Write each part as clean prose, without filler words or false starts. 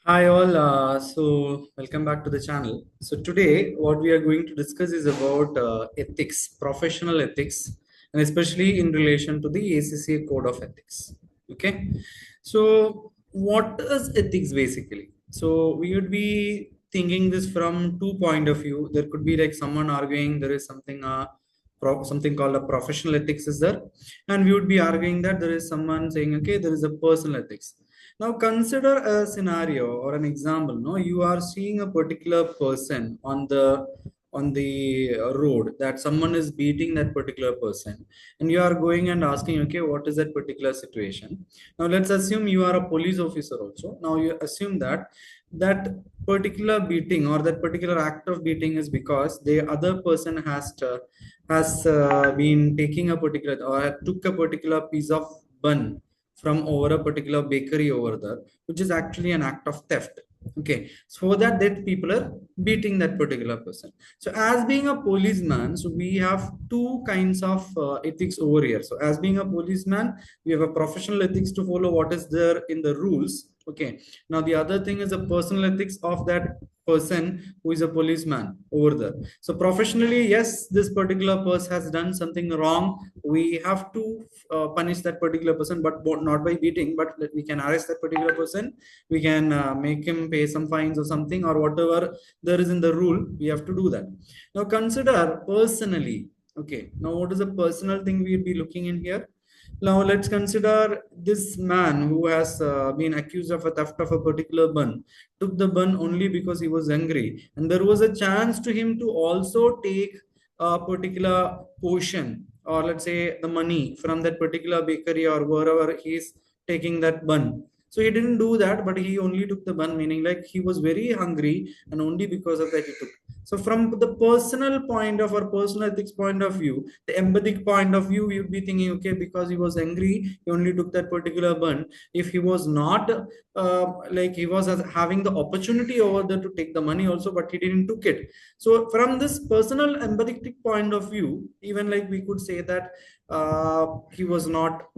Hi all, so welcome back to the channel. So today what we are going to discuss is about ethics, professional ethics, and especially in relation to the ACCA Code of Ethics. Okay, so what is ethics basically? So we would be thinking this from two point of view. There could be like someone arguing there is something something called a professional ethics is there, and we would be arguing that there is someone saying okay there is a personal ethics. Now consider a scenario or an example. No, you are seeing a particular person on the road that someone is beating that particular person, and you are going and asking, okay, what is that particular situation? Now let's assume you are a police officer also. Now you assume that that particular beating or that particular act of beating is because the other person has been taking a particular or took a particular piece of bun from over a particular bakery over there, which is actually an act of theft. Okay, so that people are beating that particular person. So as being a policeman, so we have two kinds of ethics over here. So as being a policeman, we have a professional ethics to follow what is there in the rules. Okay, now the other thing is a personal ethics of that person who is a policeman over there. So professionally, yes, this particular person has done something wrong. We have to punish that particular person, but not by beating, but we can arrest that particular person. We can make him pay some fines or something or whatever there is in the rule. We have to do that. Now consider personally. Okay, now what is a personal thing we'll be looking in here? Now let's consider this man who has been accused of a theft of a particular bun, took the bun only because he was angry, and there was a chance to him to also take a particular portion, or let's say the money from that particular bakery or wherever he's taking that bun. So he didn't do that, but he only took the bun, meaning like he was very hungry, and only because of that he took. So from the personal point of or personal ethics point of view, the empathic point of view, you'd be thinking, okay, because he was angry, he only took that particular bun. If he was not like he was having the opportunity over there to take the money also, but he didn't took it. So from this personal empathic point of view, even like we could say that he was not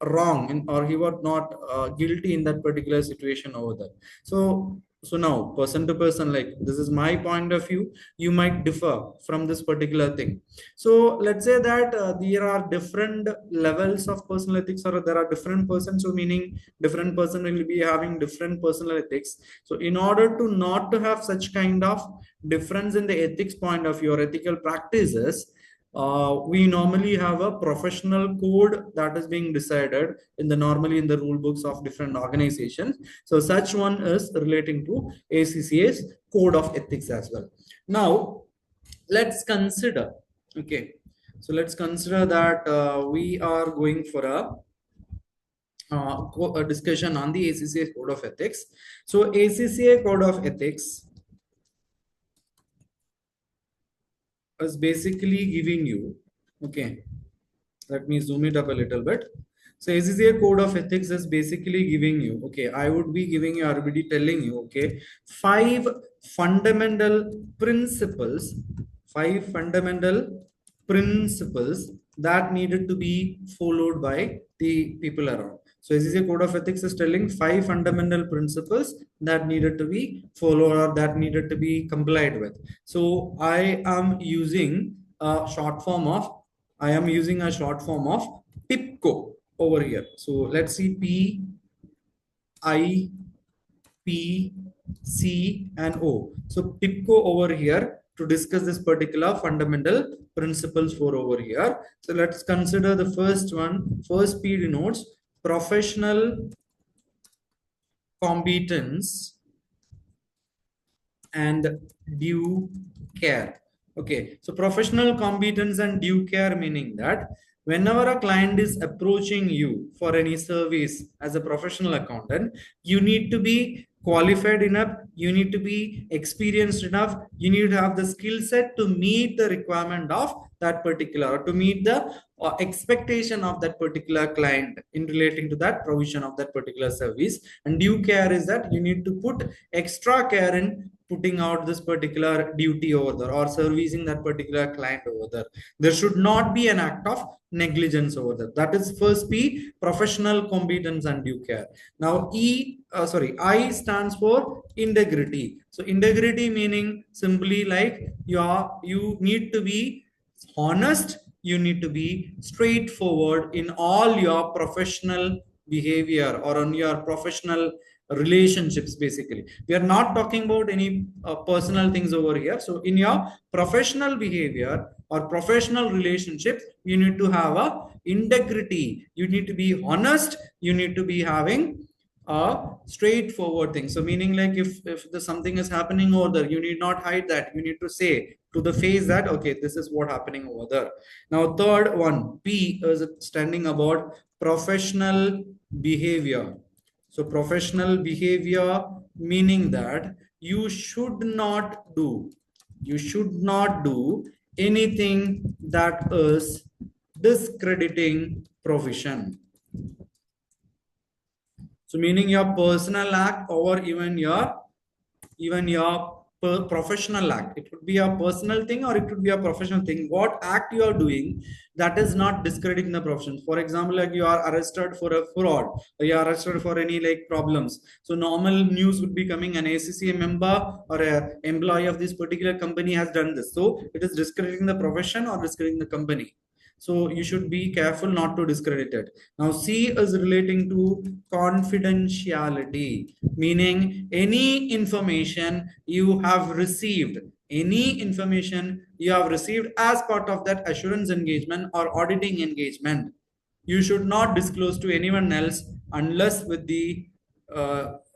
wrong or he was not guilty in that particular situation over there. So now person to person, like this is my point of view, you might differ from this particular thing. So let's say that there are different levels of personal ethics, or there are different persons, so meaning different person will be having different personal ethics. So in order to not to have such kind of difference in the ethics point of view or ethical practices, we normally have a professional code that is being decided in the normally in the rule books of different organizations. So such one is relating to ACCA's code of ethics as well. Now let's consider, okay, so let's consider that we are going for a discussion on the ACCA code of ethics. So ACCA code of ethics is basically giving you, okay, let me zoom it up a little bit. So ACCA code of ethics is basically giving you, okay, I would be giving you, I would be telling you, okay, five fundamental principles, five fundamental principles that needed to be followed by the people around. So ACCA code of ethics is telling five fundamental principles that needed to be followed or that needed to be complied with. So I am using a short form of PIPCO over here. So let's see P, I, P, C, and O. So PIPCO over here to discuss this particular fundamental principles for over here. So let's consider the first one. First P denotes professional competence and due care. Okay, so professional competence and due care, meaning that whenever a client is approaching you for any service as a professional accountant, you need to be qualified enough, you need to be experienced enough, you need to have the skill set to meet the requirement of that particular, or to meet the expectation of that particular client in relating to that provision of that particular service. And due care is that you need to put extra care in putting out this particular duty over there or servicing that particular client over there. There should not be an act of negligence over there. That is first P, professional competence and due care. Now I stands for integrity. So integrity meaning simply like you need to be honest, you need to be straightforward in all your professional behavior or on your professional relationships. Basically, we are not talking about any personal things over here. So in your professional behavior or professional relationship, you need to have a integrity, you need to be honest, you need to be having a straightforward thing. So meaning like if the something is happening over there, you need not hide that, you need to say to the face that okay, this is what happening over there. Now third one, P, is standing about professional behavior. So professional behavior meaning that you should not do anything that is discrediting profession. So meaning your personal act or even your professional act. It could be a personal thing or it could be a professional thing. What act you are doing that is not discrediting the profession. For example, like you are arrested for a fraud, or you are arrested for any like problems. So normal news would be coming, an ACCA member or a employee of this particular company has done this. So it is discrediting the profession or discrediting the company. So you should be careful not to discredit it. Now C is relating to confidentiality, meaning any information you have received, as part of that assurance engagement or auditing engagement, you should not disclose to anyone else unless with the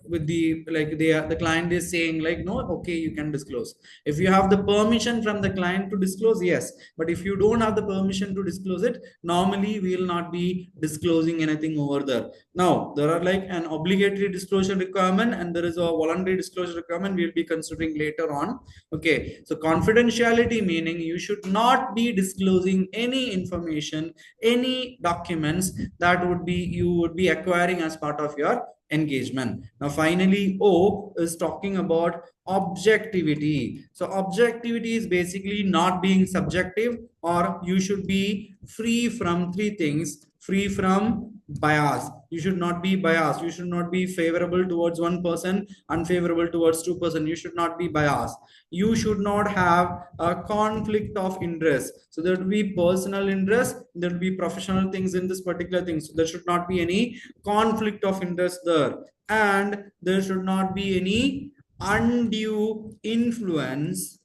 the client is saying like no, okay, you can disclose. If you have the permission from the client to disclose, yes, but if you don't have the permission to disclose it, normally we will not be disclosing anything over there. Now there are like an obligatory disclosure requirement and there is a voluntary disclosure requirement we'll be considering later on. Okay, so confidentiality meaning you should not be disclosing any information, any documents that you would be acquiring as part of your engagement. Now finally O is talking about objectivity. So objectivity is basically not being subjective, or you should be free from three things: free from bias. You should not be biased, you should not be favorable towards one person, unfavorable towards two person. You should not be biased, you should not have a conflict of interest. So there will be personal interest, there will be professional things in this particular thing, so there should not be any conflict of interest there. And there should not be any undue influence,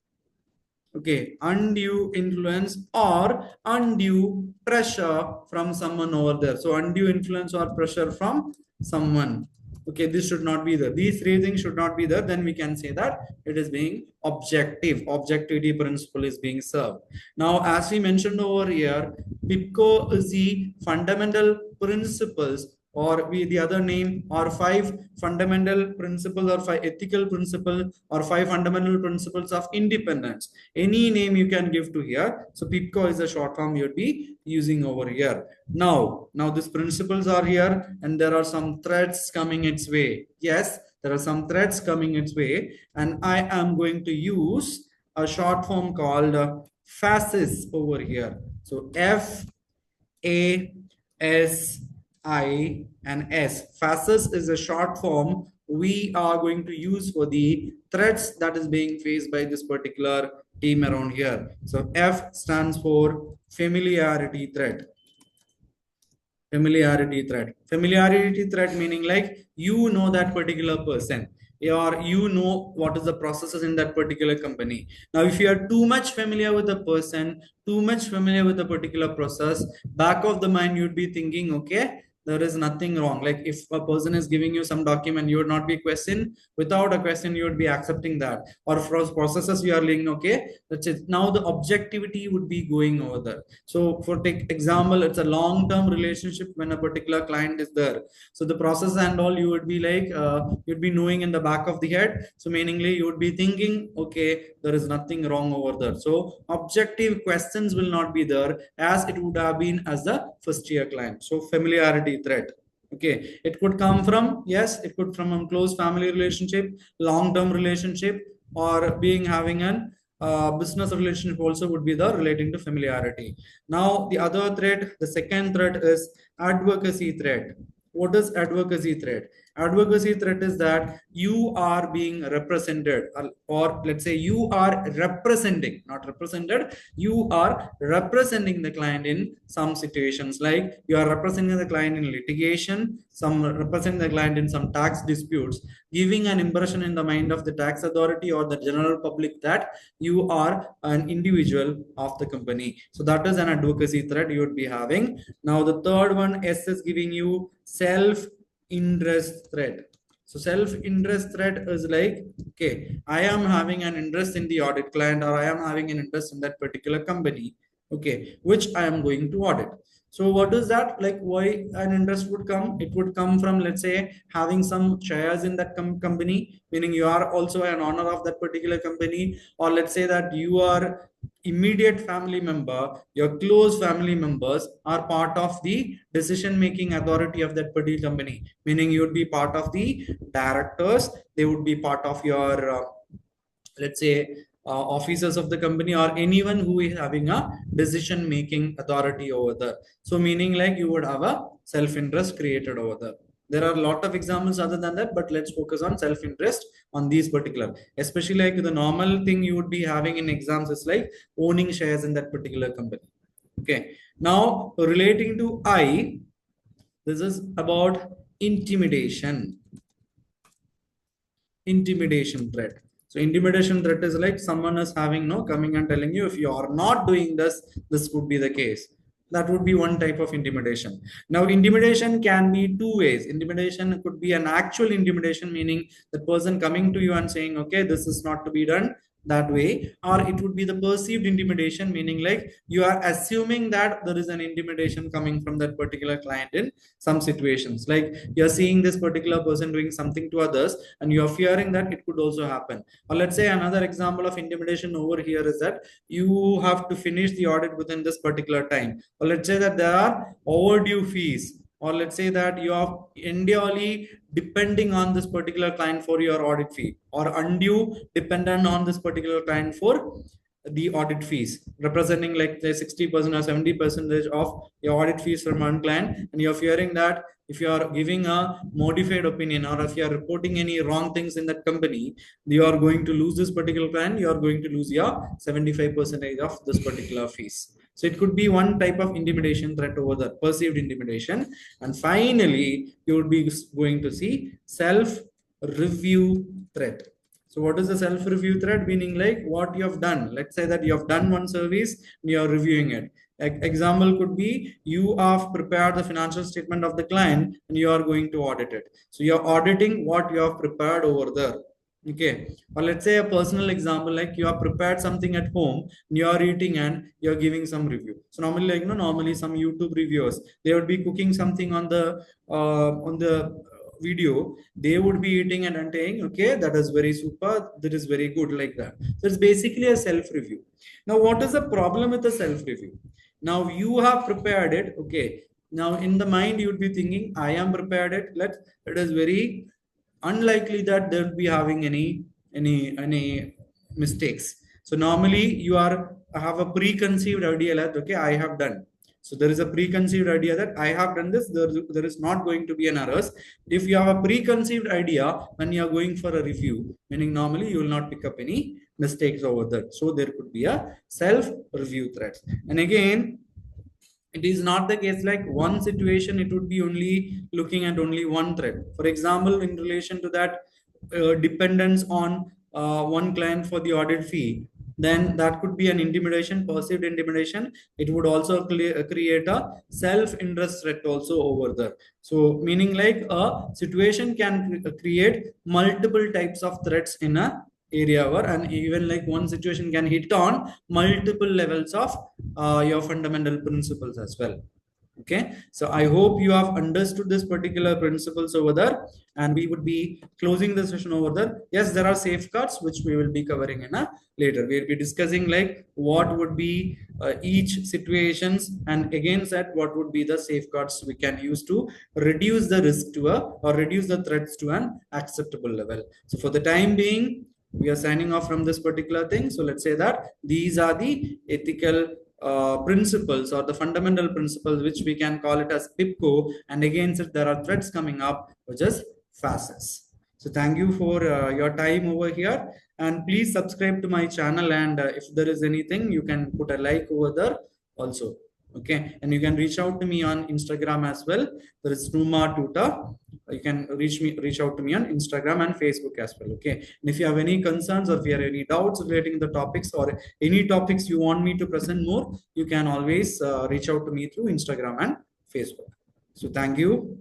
okay, undue influence or undue pressure from someone over there. So undue influence or pressure from someone, okay, this should not be there. These three things should not be there. Then we can say that it is being objective. Objectivity principle is being served. Now, as we mentioned over here, PIPCO is the fundamental principles, or the other name, or 5 fundamental principles, or 5 ethical principles, or 5 fundamental principles of independence. Any name you can give to here. So PIPCO is a short form you'd be using over here. Now these principles are here and there are some threads coming its way. Yes, there are some threads coming its way, and I am going to use a short form called FASIS over here. So FASI and S. FASIS is a short form we are going to use for the threats that is being faced by this particular team around here. So F stands for familiarity threat. Familiarity threat. Familiarity threat meaning like you know that particular person, or you know what is the processes in that particular company. Now if you are too much familiar with the person, too much familiar with the particular process, back of the mind you'd be thinking, okay, there is nothing wrong. Like if a person is giving you some document, you would not be questioned. Without a question, you would be accepting that. Or for processes you are linked, okay, that's it. Now the objectivity would be going over there. So for take example, it's a long-term relationship when a particular client is there. So the process and all you would be like, you'd be knowing in the back of the head. So meaningly you would be thinking, okay, there is nothing wrong over there. So objective questions will not be there as it would have been as the first year client. So familiarity threat, okay, it could come from, yes, it could from a close family relationship, long-term relationship, or being having an business relationship also would be the relating to familiarity. Now, the other threat, the second threat is advocacy threat. What is advocacy threat? Advocacy threat is that you are being represented, or let's say you are representing, not represented, you are representing the client in some situations, like you are representing the client in litigation, some representing the client in some tax disputes, giving an impression in the mind of the tax authority or the general public that you are an individual of the company. So that is an advocacy threat you would be having. Now the third one, S, is giving you self-interest threat. So self-interest threat is like, okay, I am having an interest in the audit client, or I am having an interest in that particular company, okay, which I am going to audit. So what is that? Like, why an interest would come? It would come from, let's say, having some shares in that company, meaning you are also an owner of that particular company, or let's say that you are immediate family member, your close family members are part of the decision making authority of that particular company, meaning you would be part of the directors, they would be part of your let's say officers of the company, or anyone who is having a decision making authority over there. So meaning like you would have a self interest created over there. There are a lot of examples other than that, but let's focus on self interest on these particular, especially like the normal thing you would be having in exams is like owning shares in that particular company. Okay, now relating to I, this is about intimidation. Intimidation threat. So intimidation threat is like someone is having no coming and telling you, if you are not doing this, this would be the case. That would be one type of intimidation. Now intimidation can be two ways. Intimidation could be an actual intimidation, meaning the person coming to you and saying, okay, this is not to be done that way, or it would be the perceived intimidation, meaning like you are assuming that there is an intimidation coming from that particular client in some situations, like you're seeing this particular person doing something to others and you're fearing that it could also happen. Or let's say another example of intimidation over here is that you have to finish the audit within this particular time, or let's say that there are overdue fees, or let's say that you are entirely depending on this particular client for your audit fee, or undue dependent on this particular client for the audit fees, representing like the 60% or 70% of your audit fees from one client, and you're fearing that if you are giving a modified opinion, or if you are reporting any wrong things in that company, you are going to lose this particular client, you are going to lose your 75% of this particular fees. So it could be one type of intimidation threat over the perceived intimidation. And finally, you would be going to see self-review threat. So what is the self-review threat? Meaning like what you have done. Let's say that you have done one service and you are reviewing it. Example could be you have prepared the financial statement of the client and you are going to audit it. So you're auditing what you have prepared over there. Okay, or let's say a personal example, like you have prepared something at home, you are eating and you're giving some review. So normally, like normally some YouTube reviewers, they would be cooking something on the video, they would be eating and saying, okay, that is very super, that is very good, like that. So it's basically a self-review. Now, what is the problem with the self-review? Now you have prepared it, okay. Now in the mind you would be thinking, I am prepared it. It is very unlikely that they'll be having any mistakes. So normally you have a preconceived idea that okay, I have done. So there is a preconceived idea that I have done this. There is not going to be an errors. If you have a preconceived idea when you are going for a review, meaning normally you will not pick up any mistakes over there. So there could be a self-review threat. And again, it is not the case like one situation, it would be only looking at only one thread. For example, in relation to that dependence on one client for the audit fee, then that could be an intimidation, perceived intimidation. It would also create a self-interest threat also over there. So meaning like a situation can create multiple types of threats in a area where, and even like one situation can hit on multiple levels of your fundamental principles as well. Okay, so I hope you have understood this particular principles over there, and we would be closing the session over there. Yes, there are safeguards which we will be covering in a later. We'll be discussing like what would be each situations, and against that what would be the safeguards we can use to reduce the risk to or reduce the threats to an acceptable level. So for the time being, we are signing off from this particular thing. So let's say that these are the ethical principles or the fundamental principles, which we can call it as PIPCO, and against it there are threats coming up, which is FACES. So thank you for your time over here, and please subscribe to my channel, and if there is anything, you can put a like over there also. Okay, and you can reach out to me on Instagram as well. There is Numa Tutor. You can reach out to me on Instagram and Facebook as well. Okay, and if you have any concerns or if you have any doubts relating to the topics or any topics you want me to present more, you can always reach out to me through Instagram and Facebook. So thank you.